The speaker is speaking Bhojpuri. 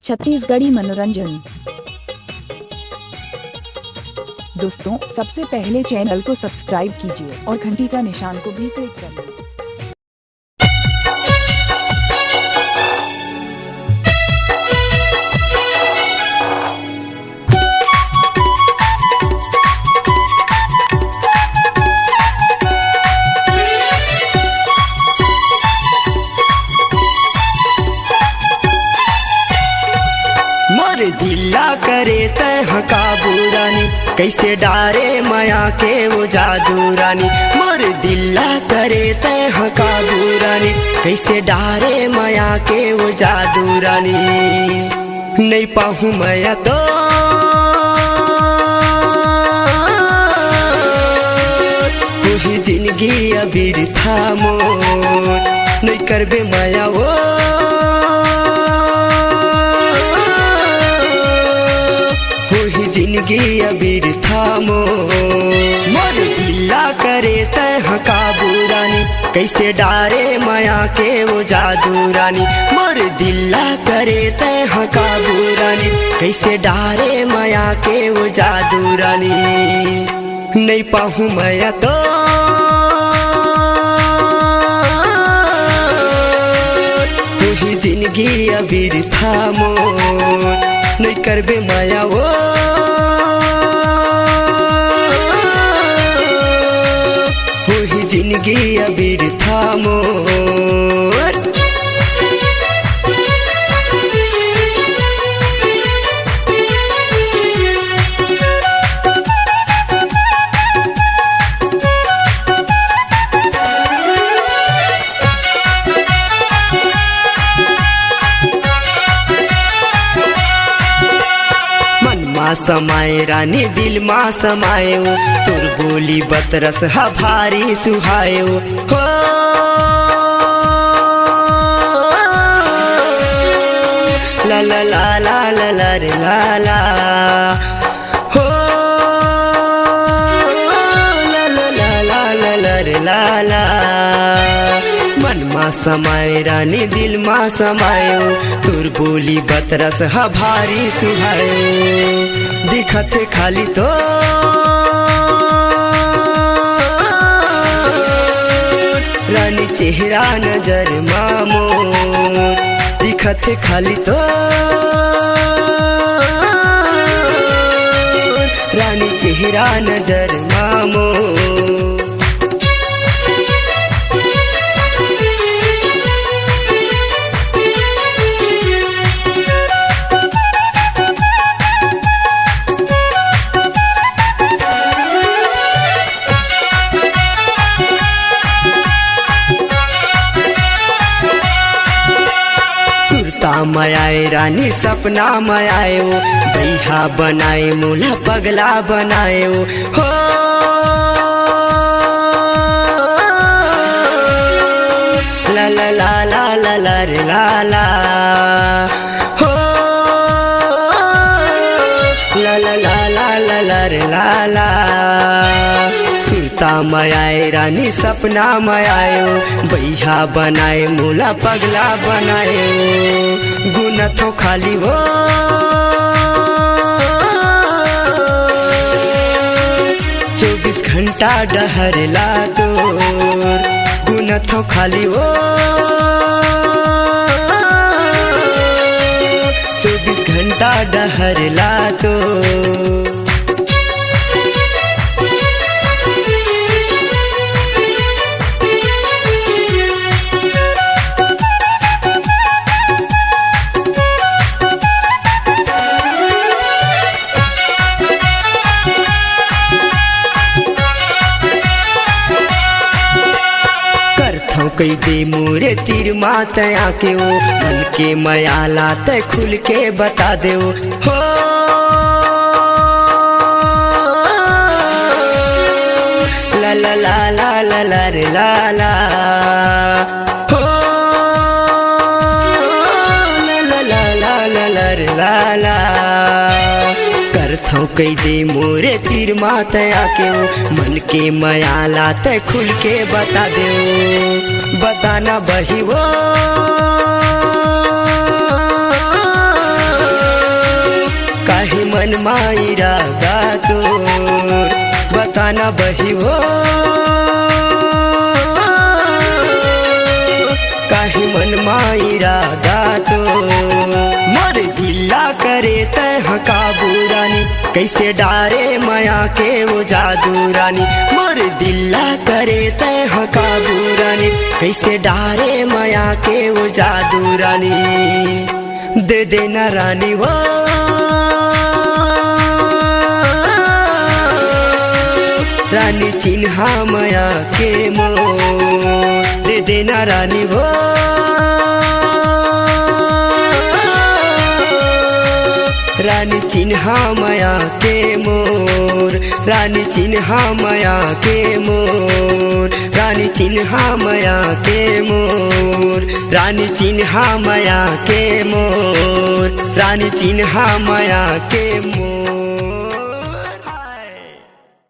छत्तीसगढ़ी मनोरंजन। दोस्तों, सबसे पहले चैनल को सब्सक्राइब कीजिए और घंटी का निशान को भी क्लिक कर लें। दिल्ला करे तह काबू रानी, कैसे डारे माया के वो जादू रानी। मोर दिल्ला करे तह काबू रानी, कैसे डारे माया के वो जादू रानी। नहीं पाहूँ मैं तो वही जिंदगी अबीर था मोर, नहीं करबे माया वो जिंदगी अबीर था मोर दिल्ला करे तह काबू रानी, कैसे डारे माया के वो जादू रानी। मोर दिल्ला करे तह काबू रानी, कैसे डारे माया के वो जादू रानी। नहीं पाहूँ मैं तो वही जिंदगी अबीर था मोर, नहीं करबे माया वो वही जिंदगी अबीर था मोर। समाए रानी दिल माँ समाए हो, तुर बोली बतरस हा भारी सुहाए हो। ला ला ला ला ला ला रे ला ला हो, ला ला ला ला ला ला रे ला ला। मन माँ समाए रानी दिल माँ समाए हो, तुर बोली बतरस हा भारी सुहाए हो। दिखत खाली तो रानी चेहरा नजर मामोर, दिखत खाली तो रानी चेहरा नजर मामोर। मयाए रानी सपना मयाए हो, बैहा बनाए मोला पगला बनाए हो। ला ला ला ला ला ला रे ला ला हो, ला ला ला ला ला ला रे ला ला। सुरता मयाए रानी सपना मयाए हो, बैहा बनाए मोला पगला बनाए हो। गुनथो खाली हो चौबीस घंटा डहरला तोर, गुनथो खाली हो 24 घंटा डहरला तोर। कई दे मोरे तीर मात आके हो, मन के मयाला तय खुल के बता दे हो। ला ला ला ला ला ला रे ला ला हो, ला ला ला ला ला ला रे ला ला। करथौ कई दे मोरे तीर मात आके हो, मन के मयाला तय खुल के बता दे हो। बताना बही वो मन माई रागा तोर बताना बही हो काहे मन माई रागा तो मोर दिल्ला करे तह काबू रानी कैसे डारे माया के वो जादू रानी मोर दिल्ला करे तह काबू रानी कैसे डारे माया के वो जादू रानी दे देना रानी वो रानी चिन्हा माया के मोर दे देना रानी वो रानी चिन्हा माया के मोर रानी चिन्हा माया के मोर रानी चिन्हा माया के मोर रानी चिन्हा माया के मोर रानी चिन्हा माया के मोर।